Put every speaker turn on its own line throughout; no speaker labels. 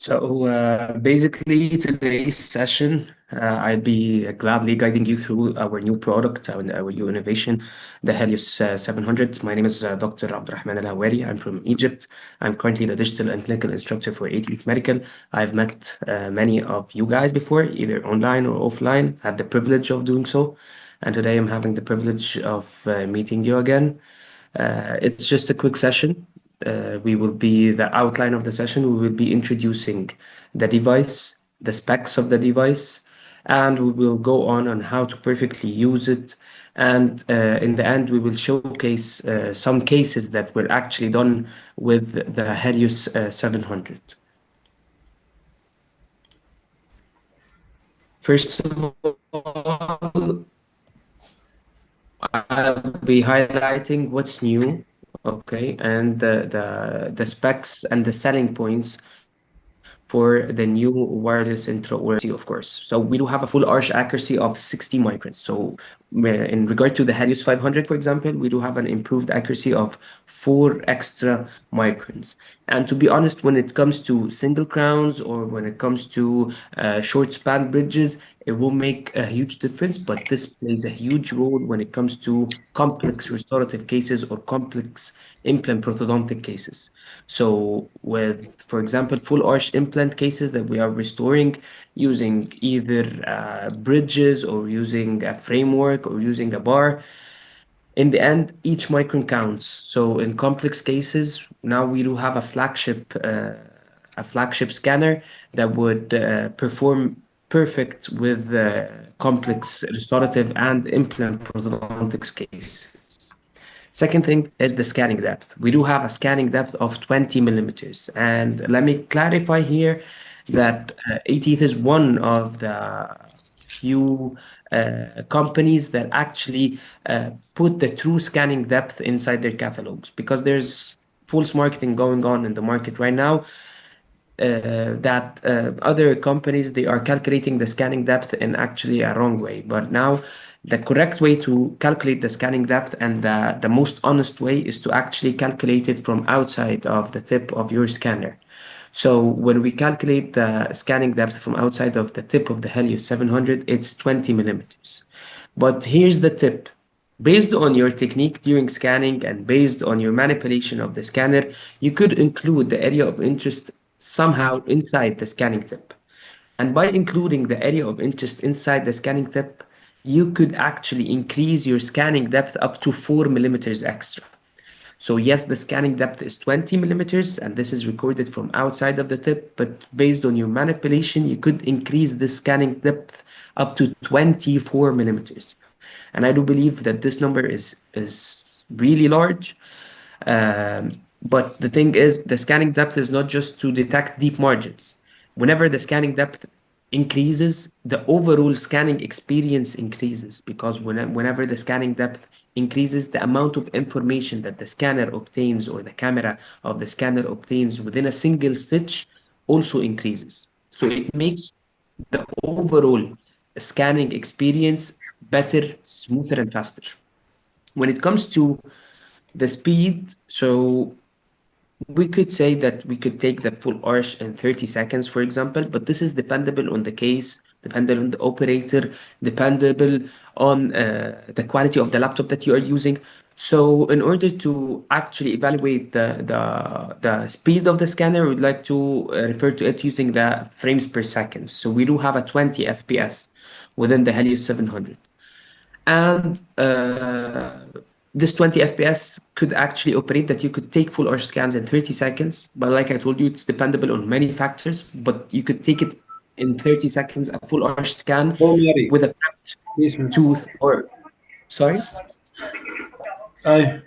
Basically, today's session, I'd be gladly guiding you through our new product, our new innovation, the Helios 700. My name is Dr. Abdurrahman Al Hawari. I'm from Egypt. I'm currently the digital and clinical instructor for 80th Medical. I've met many of you guys before, either online or offline, had the privilege of doing so. And today I'm having the privilege of meeting you again. It's just a quick session. We will be the outline of the session. We will be introducing the device, the specs of the device, and we will go on how to perfectly use it. And in the end, we will showcase some cases that were actually done with the Helios 700. First of all, I'll be highlighting what's new, okay, and the specs and the selling points for the new wireless intro or of course. So we do have a full arch accuracy of 60 microns. So in regard to the Helios 500, for example, we do have an improved accuracy of 4 extra microns. And to be honest, when it comes to single crowns or when it comes to short span bridges, it will make a huge difference, but this plays a huge role when it comes to complex restorative cases or complex implant prosthodontic cases. So with, for example, full arch implant cases that we are restoring using either bridges or using a framework or using a bar, in the end, each micron counts. So in complex cases, now we do have a flagship scanner that would perform perfect with complex restorative and implant prosthodontics cases. Second thing is the scanning depth. We do have a scanning depth of 20 millimeters. And let me clarify here that ATEETH is one of the few companies that actually put the true scanning depth inside their catalogs because there's false marketing going on in the market right now that other companies they are calculating the scanning depth in actually a wrong way. But now the correct way to calculate the scanning depth and the most honest way is to actually calculate it from outside of the tip of your scanner. So when we calculate the scanning depth from outside of the tip of the Helios 700, it's 20 millimeters. But here's the tip. Based on your technique during scanning and based on your manipulation of the scanner, you could include the area of interest somehow inside the scanning tip. And by including the area of interest inside the scanning tip, you could actually increase your scanning depth up to 4 millimeters extra. So yes, the scanning depth is 20 millimeters, and this is recorded from outside of the tip, but based on your manipulation, you could increase the scanning depth up to 24 millimeters. And I do believe that this number is really large. But the thing is, the scanning depth is not just to detect deep margins. Whenever the scanning depth increases, the overall scanning experience increases because whenever the scanning depth increases, the amount of information that the scanner obtains or the camera of the scanner obtains within a single stitch also increases. So it makes the overall scanning experience better, smoother, and faster. When it comes to the speed, so we could say that we could take the full arch in 30 seconds, for example, but this is dependable on the case, dependable on the operator, dependable on the quality of the laptop that you are using. So in order to actually evaluate the speed of the scanner, we'd like to refer to it using the frames per second. So we do have a 20 FPS within the Helios 700. And this 20 FPS could actually operate that you could take full arch scans in 30 seconds. But like I told you, it's dependable on many factors, but you could take it in 30 seconds, a full arch scan
هو ماري
with a prepped
اسمه
tooth or, sorry?
اي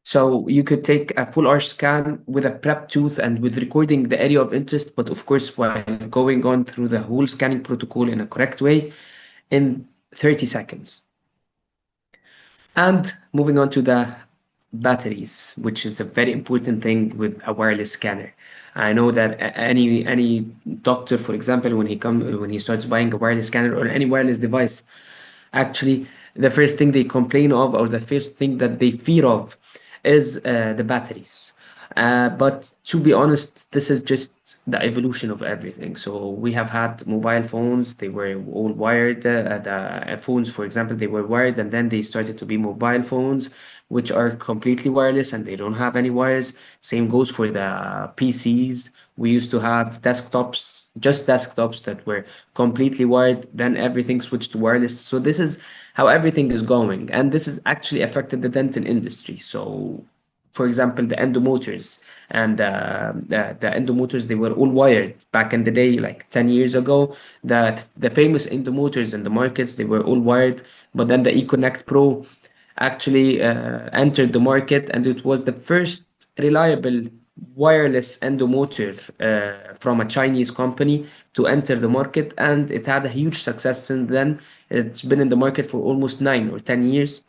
So you could take a full arch scan with a prep tooth and with recording the area of interest, but of course, while going on through the whole scanning protocol in a correct way in 30 seconds. And moving on to the batteries, which is a very important thing with a wireless scanner. I know that any doctor, for example, when he starts buying a wireless scanner or any wireless device, actually the first thing they complain of or the first thing that they fear of is the batteries. But to be honest, this is just the evolution of everything. So we have had mobile phones, they were all wired. The phones, for example, they were wired, and then they started to be mobile phones, which are completely wireless and they don't have any wires. Same goes for the PCs. We used to have desktops, just desktops that were completely wired, then everything switched to wireless. So this is how everything is going, and this has actually affected the dental industry. So for example, the endomotors and the endomotors, they were all wired back in the day, like 10 years ago. The famous endomotors in the markets, they were all wired, but then the eConnect Pro actually entered the market, and it was the first reliable wireless endomotor from a Chinese company to enter the market, and it had a huge success since then. It's been in the market for almost 9 or 10 years,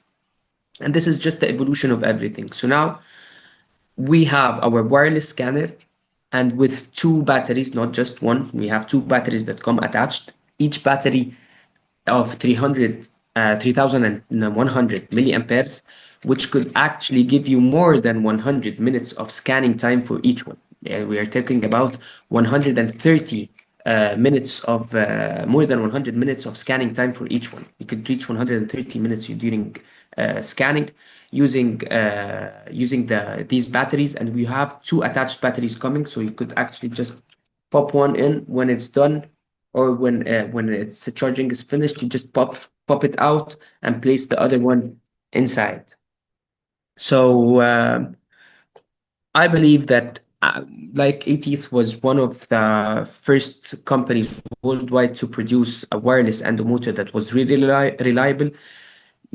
and this is just the evolution of everything. So now we have our wireless scanner, and with two batteries, not just one, we have two batteries that come attached. Each battery of 3100 milliamperes, which could actually give you more than 100 minutes of scanning time for each one. We are talking about 130 minutes of more than 100 minutes of scanning time for each one. You could reach 130 minutes during scanning using these batteries, and we have two attached batteries coming, so you could actually just pop one in when it's done, or when its charging is finished, you just pop it out and place the other one inside. So I believe that like ATEETH was one of the first companies worldwide to produce a wireless endomotor that was really reliable.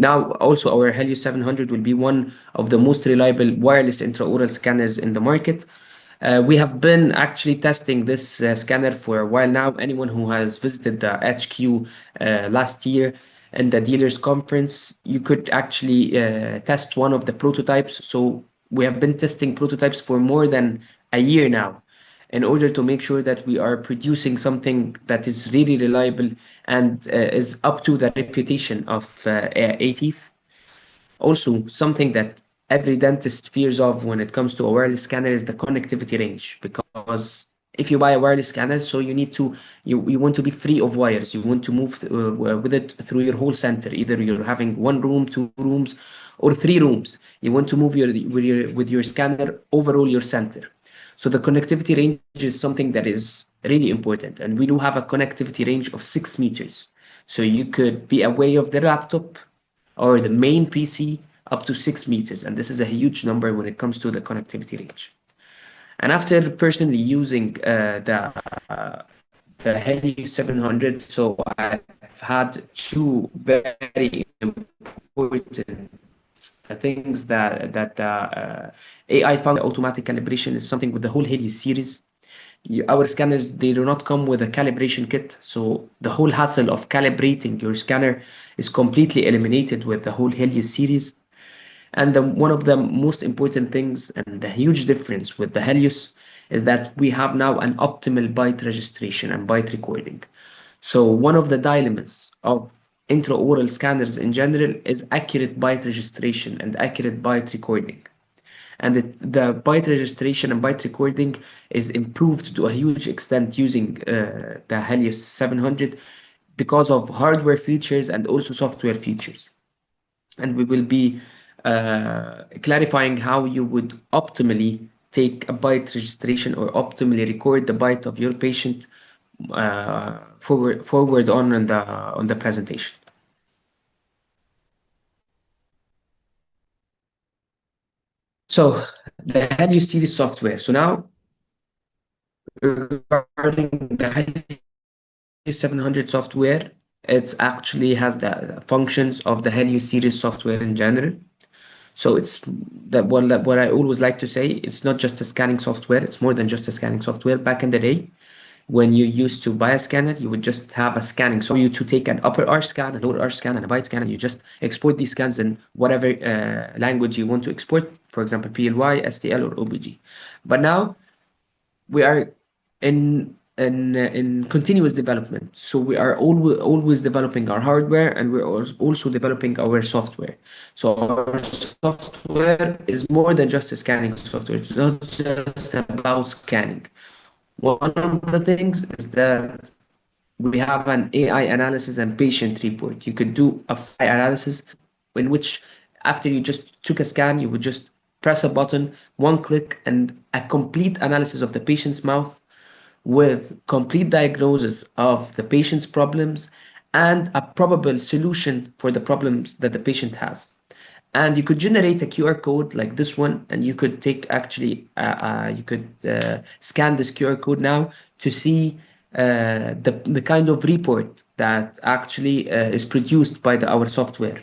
Now, also, our Helios 700 will be one of the most reliable wireless intraoral scanners in the market. We have been actually testing this scanner for a while now. Anyone who has visited the HQ last year in the dealers conference, you could actually test one of the prototypes. So we have been testing prototypes for more than a year now in order to make sure that we are producing something that is really reliable and is up to the reputation of ATEETH. Also, something that every dentist fears of when it comes to a wireless scanner is the connectivity range. Because if you buy a wireless scanner, so you want to be free of wires. You want to move with it through your whole center. Either you're having one room, two rooms, or three rooms. You want to move with your scanner overall your center. So the connectivity range is something that is really important, and we do have a connectivity range of 6 meters. So you could be away of the laptop or the main PC up to 6 meters. And this is a huge number when it comes to the connectivity range. And after personally using the Helios 700, so I've had two very important things that AI function, automatic calibration is something with the whole Helios series. Our scanners, they do not come with a calibration kit, so the whole hassle of calibrating your scanner is completely eliminated with the whole Helios series. And one of the most important things and the huge difference with the Helios is that we have now an optimal byte registration and byte recording. So one of the dilemmas of intraoral scanners in general is accurate byte registration and accurate byte recording. And the byte registration and byte recording is improved to a huge extent using the Helios 700 because of hardware features and also software features. And we will be clarifying how you would optimally take a byte registration or optimally record the byte of your patient forward on the presentation. So the Helios series software. So now regarding the Helios 700 software, it actually has the functions of the Helios series software in general. So it's that what I always like to say, it's not just a scanning software, it's more than just a scanning software. Back in the day, when you used to buy a scanner, you would just have a scanning. So you to take an upper arch scan, a lower arch scan, and a byte scan, and you just export these scans in whatever language you want to export, for example, PLY, STL, or OBG. But now we are in continuous development. So we are always developing our hardware, and we're also developing our software. So our software software is more than just a scanning software. It's not just about scanning. One of the things is that we have an AI analysis and patient report. You could do a full AI analysis in which after you just took a scan, you would just press a button, one click, and a complete analysis of the patient's mouth with complete diagnosis of the patient's problems and a probable solution for the problems that the patient has. And you could generate a QR code like this one, and you could take actually, you could scan this QR code now to see the kind of report that actually is produced by our software.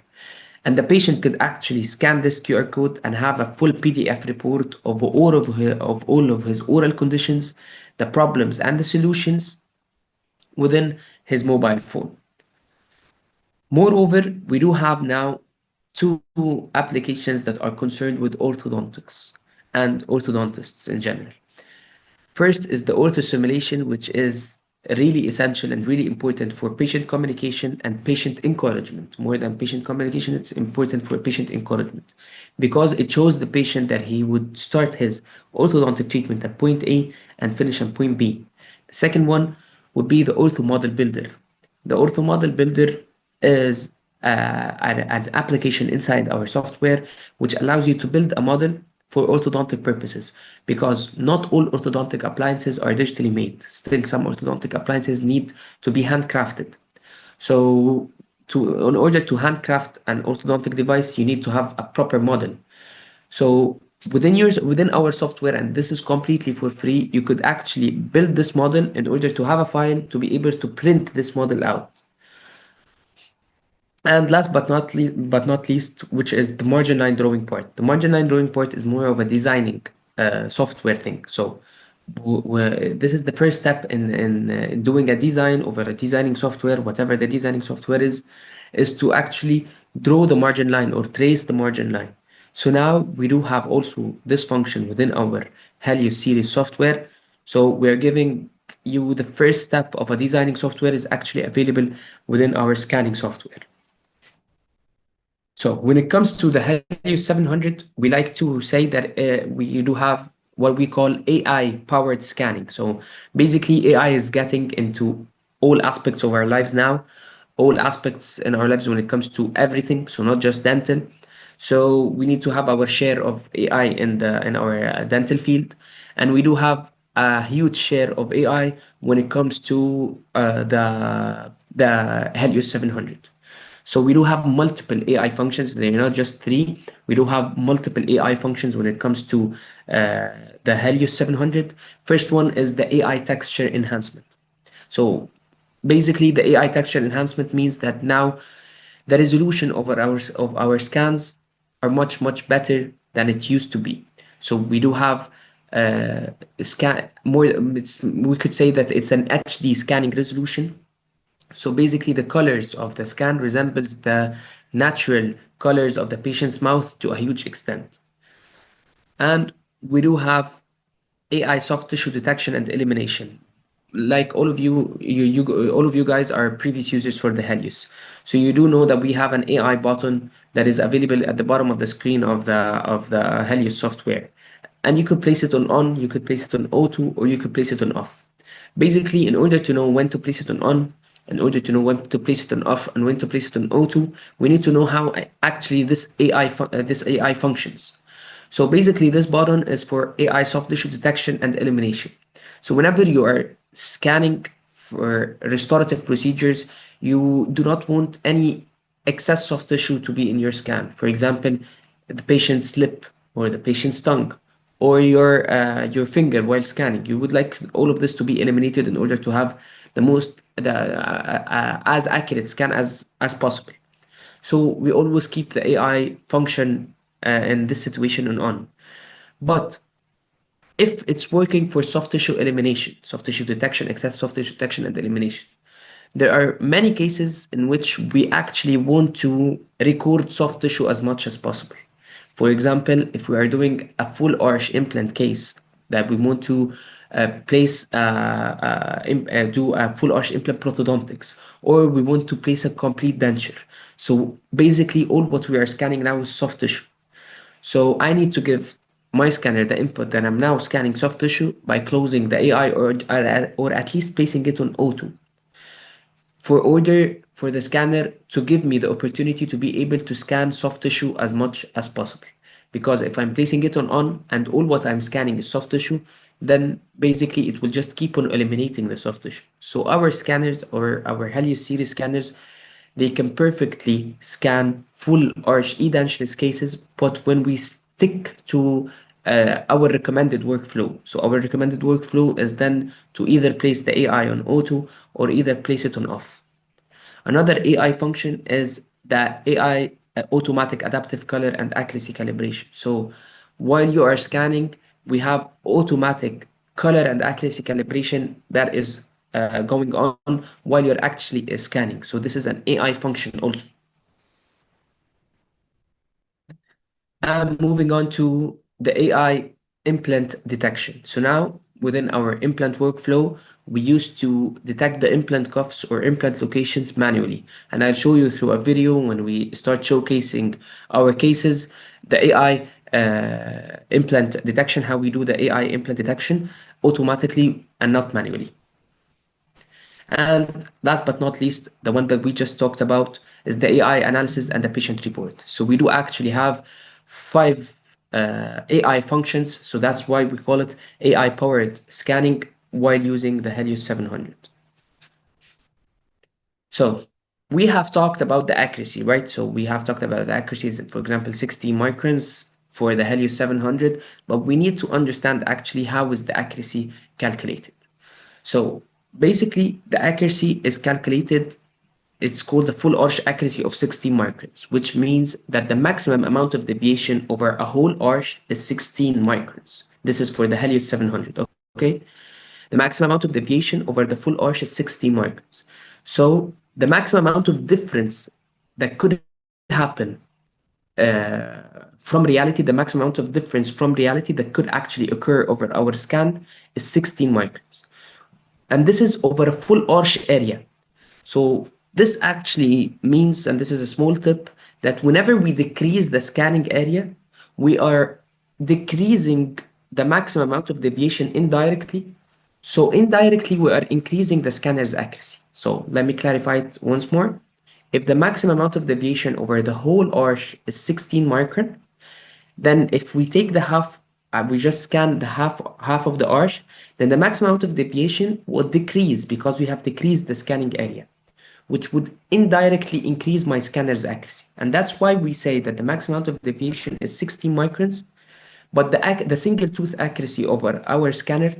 And the patient could actually scan this QR code and have a full PDF report of all of his oral conditions, the problems and the solutions within his mobile phone. Moreover, we do have now two applications that are concerned with orthodontics and orthodontists in general. First is the ortho simulation, which is really essential and really important for patient communication and patient encouragement. More than patient communication, it's important for patient encouragement because it shows the patient that he would start his orthodontic treatment at point A and finish at point B. The second one would be the ortho model builder. The ortho model builder is an application inside our software which allows you to build a model for orthodontic purposes because not all orthodontic appliances are digitally made. Still, some orthodontic appliances need to be handcrafted. So, in order to handcraft an orthodontic device, you need to have a proper model. So, within our software, and this is completely for free, you could actually build this model in order to have a file to be able to print this model out. And last but not least, which is the margin line drawing part. The margin line drawing part is more of a designing software thing. So this is the first step in doing a design over a designing software, whatever the designing software is to actually draw the margin line or trace the margin line. So now we do have also this function within our Helios series software. So we're giving you the first step of a designing software is actually available within our scanning software. So when it comes to the Helios 700, we like to say that we do have what we call AI powered scanning. So basically AI is getting into all aspects of our lives now, all aspects in our lives when it comes to everything. So not just dental. So we need to have our share of AI in our dental field, and we do have a huge share of AI when it comes to the Helios 700. So we do have multiple AI functions. They're not just three. We do have multiple AI functions when it comes to the Helios 700. First one is the AI texture enhancement. So basically, the AI texture enhancement means that now the resolution of our scans are much better than it used to be. So we do have scan more. We could say that it's an HD scanning resolution. So basically, the colors of the scan resembles the natural colors of the patient's mouth to a huge extent. And we do have AI soft tissue detection and elimination. Like all of all of you guys are previous users for the Helios. So you do know that we have an AI button that is available at the bottom of the screen of the Helios software. And you could place it on, you could place it on auto, or you could place it on off. Basically, in order to know when to place it on, in order to know when to place it on off and when to place it on auto, we need to know how actually this AI functions. So basically, this button is for AI soft tissue detection and elimination. So whenever you are scanning for restorative procedures, you do not want any excess soft tissue to be in your scan. For example, the patient's lip or the patient's tongue or your finger while scanning. You would like all of this to be eliminated in order to have the as accurate scan as possible. So we always keep the AI function in this situation on. But if it's working for soft tissue elimination, soft tissue detection, excess soft tissue detection and elimination, there are many cases in which we actually want to record soft tissue as much as possible. For example, if we are doing a full arch implant case that we want to do a full arch implant prosthodontics, or we want to place a complete denture. So basically, all what we are scanning now is soft tissue. So I need to give my scanner the input that I'm now scanning soft tissue by closing the AI or at least placing it on auto for order for the scanner to give me the opportunity to be able to scan soft tissue as much as possible. Because if I'm placing it on and all what I'm scanning is soft tissue, then basically it will just keep on eliminating the soft tissue. So our scanners or our Helios series scanners, they can perfectly scan full arch edentulous cases, but when we stick to our recommended workflow. So our recommended workflow is then to either place the AI on auto or either place it on off. Another AI function is the AI automatic adaptive color and accuracy calibration. So while you are scanning, we have automatic color and accuracy calibration that is going on while you're actually scanning. So this is an AI function also. And moving on to the AI implant detection. So now within our implant workflow, we used to detect the implant cuffs or implant locations manually. And I'll show you through a video when we start showcasing our cases, the AI implant detection, how we do the AI implant detection automatically and not manually. And last but not least, the one that we just talked about is the AI analysis and the patient report. So we do actually have five AI functions. So that's why we call it AI powered scanning while using the Helios 700. So we have talked about the accuracy, right? So we have talked about the accuracies, for example, 60 microns for the Helios 700, but we need to understand actually how is the accuracy calculated. So basically, the accuracy is calculated. It's called the full arch accuracy of 16 microns, which means that the maximum amount of deviation over a whole arch is 16 microns. This is for the Helios 700, okay? The maximum amount of deviation over the full arch is 16 microns. So the maximum amount of difference that could happen from reality, the maximum amount of difference from reality that could actually occur over our scan is 16 microns. And this is over a full arch area. So this actually means, and this is a small tip, that whenever we decrease the scanning area, we are decreasing the maximum amount of deviation indirectly. So indirectly, we are increasing the scanner's accuracy. So let me clarify it once more. If the maximum amount of deviation over the whole arch is 16 micron, then if we take the half, we just scan the half of the arch, then the maximum amount of deviation will decrease because we have decreased the scanning area, which would indirectly increase my scanner's accuracy. And that's why we say that the maximum amount of deviation is 16 microns, but the single tooth accuracy over our scanner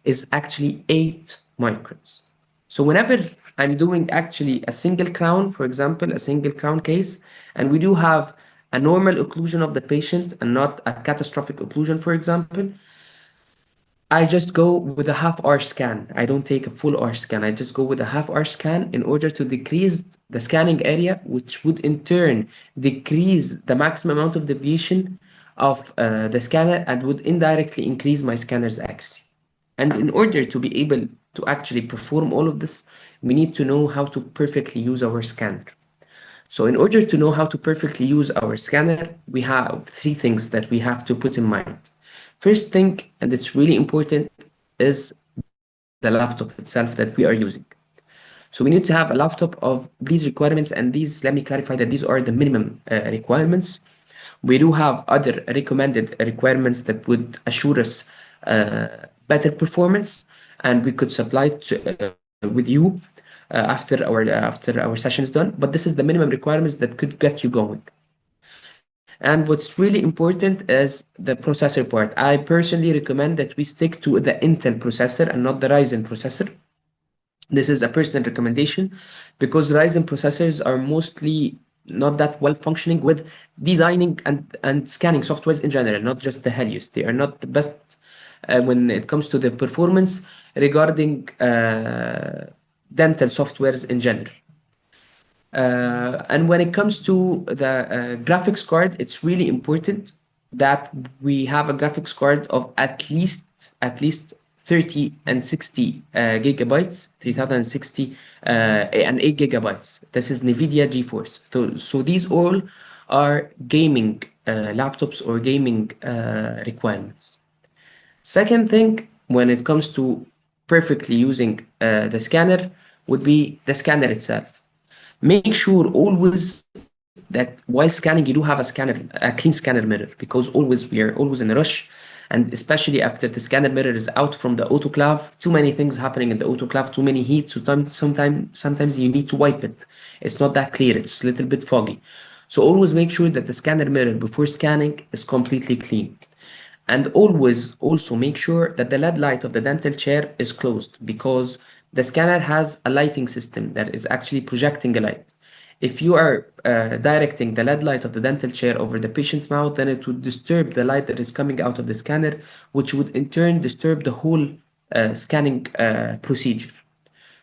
is actually 8 microns. So whenever I'm doing actually a single crown, for example, a single crown case, and we do have a normal occlusion of the patient and not a catastrophic occlusion, for example, I just go with a half arch scan. I don't take a full arch scan. I just go with a half arch scan in order to decrease the scanning area, which would in turn decrease the maximum amount of deviation of the scanner and would indirectly increase my scanner's accuracy. And in order to be able to actually perform all of this, we need to know how to perfectly use our scanner. So in order to know how to perfectly use our scanner, we have three things that we have to put in mind. First thing, and it's really important, is the laptop itself that we are using. So we need to have a laptop of these requirements, and these, let me clarify that these are the minimum requirements. We do have other recommended requirements that would assure us better performance, and we could supply it with you after our session is done. But this is the minimum requirements that could get you going. And what's really important is the processor part. I personally recommend that we stick to the Intel processor and not the Ryzen processor. This is a personal recommendation because Ryzen processors are mostly not that well functioning with designing and scanning softwares in general, not just the Helios. They are not the best when it comes to the performance regarding dental softwares in general. And when it comes to the graphics card, it's really important that we have a graphics card of at least 30 and 60 gigabytes, 3060 and 8 gigabytes. This is NVIDIA GeForce. So these all are gaming laptops or gaming requirements. Second thing, when it comes to perfectly using the scanner, would be the scanner itself. Make sure always that while scanning, you do have a clean scanner mirror, because we are always in a rush, and especially after the scanner mirror is out from the autoclave, too many things happening in the autoclave, too many heat, so sometimes you need to wipe it. It's not that clear, it's a little bit foggy. So always make sure that the scanner mirror before scanning is completely clean. And always also make sure that the LED light of the dental chair is closed, because the scanner has a lighting system that is actually projecting a light. If you are directing the LED light of the dental chair over the patient's mouth, then it would disturb the light that is coming out of the scanner, which would in turn disturb the whole scanning procedure.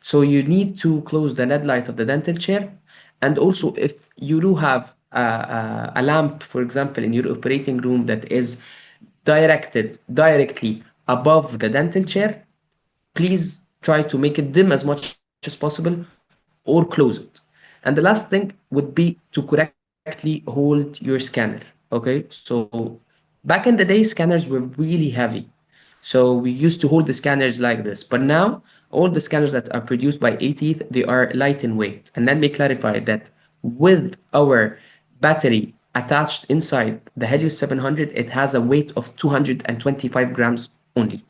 So you need to close the LED light of the dental chair. And also, if you do have a lamp, for example, in your operating room that is directed directly above the dental chair, please try to make it dim as much as possible or close it. And the last thing would be to correctly hold your scanner. Okay, so back in the day, scanners were really heavy. So we used to hold the scanners like this. But now, all the scanners that are produced by A-Teeth, they are light in weight. And let me clarify that with our battery attached inside the Helios 700, it has a weight of 225 grams only.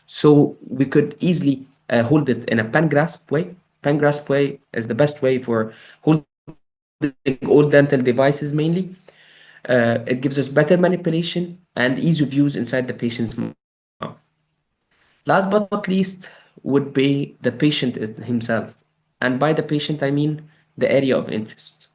So we could easily hold it in a pen grasp way. Pen grasp way is the best way for holding all dental devices mainly. It gives us better manipulation and ease of use inside the patient's mouth. Last but not least would be the patient himself. And by the patient, I mean the area of interest.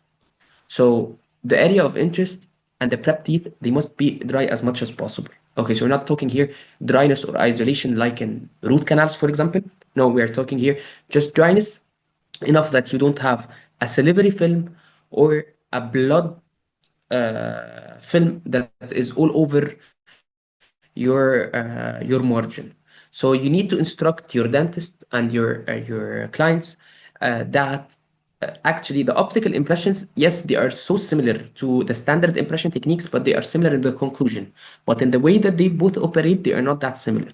So the area of interest and the prep teeth, they must be dry as much as possible. Okay, so we're not talking here dryness or isolation like in root canals, for example. No, we are talking here just dryness enough that you don't have a salivary film or a blood film that is all over your margin. So you need to instruct your dentist and your clients that actually the optical impressions, yes, they are so similar to the standard impression techniques, but they are similar in the conclusion. But in the way that they both operate, they are not that similar.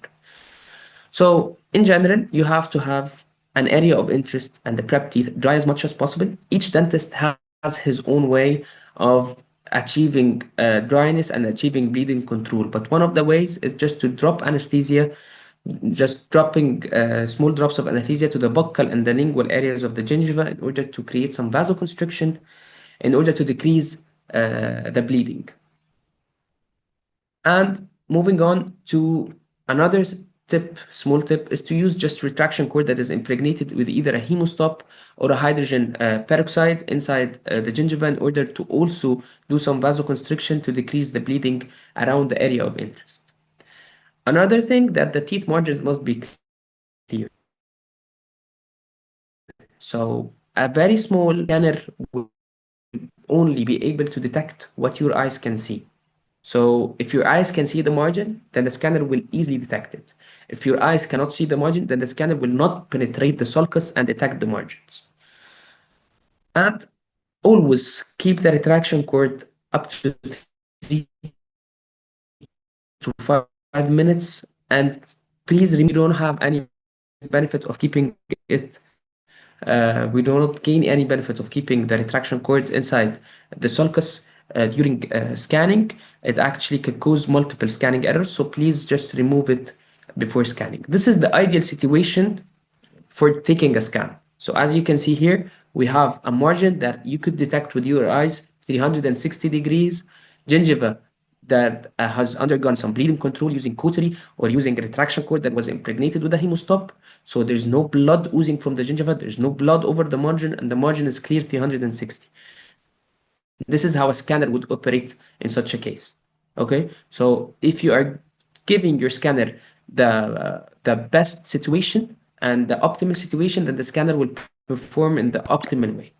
So in general, you have to have an area of interest and the prep teeth dry as much as possible. Each dentist has his own way of achieving dryness and achieving bleeding control. But one of the ways is just to drop anesthesia, just dropping small drops of anesthesia to the buccal and the lingual areas of the gingiva in order to create some vasoconstriction, in order to decrease the bleeding. And moving on to another tip, small tip, is to use just retraction cord that is impregnated with either a hemostop or a hydrogen peroxide inside the gingiva in order to also do some vasoconstriction to decrease the bleeding around the area of interest. Another thing, that the teeth margins must be clear. So a very small scanner will only be able to detect what your eyes can see. So if your eyes can see the margin, then the scanner will easily detect it. If your eyes cannot see the margin, then the scanner will not penetrate the sulcus and detect the margins. And always keep the retraction cord up to 3 to 5 minutes. And please remember, we don't have any benefit of keeping it. We do not gain any benefit of keeping the retraction cord inside the sulcus during scanning. It actually could cause multiple scanning errors. So please just remove it before scanning. This is the ideal situation for taking a scan. So as you can see here, we have a margin that you could detect with your eyes 360 degrees, gingiva that has undergone some bleeding control using cautery or using a retraction cord that was impregnated with a hemostop. So there's no blood oozing from the gingiva, there's no blood over the margin, and the margin is clear 360. This is how a scanner would operate in such a case. Okay, so if you are giving your scanner the best situation and the optimal situation, then the scanner will perform in the optimal way.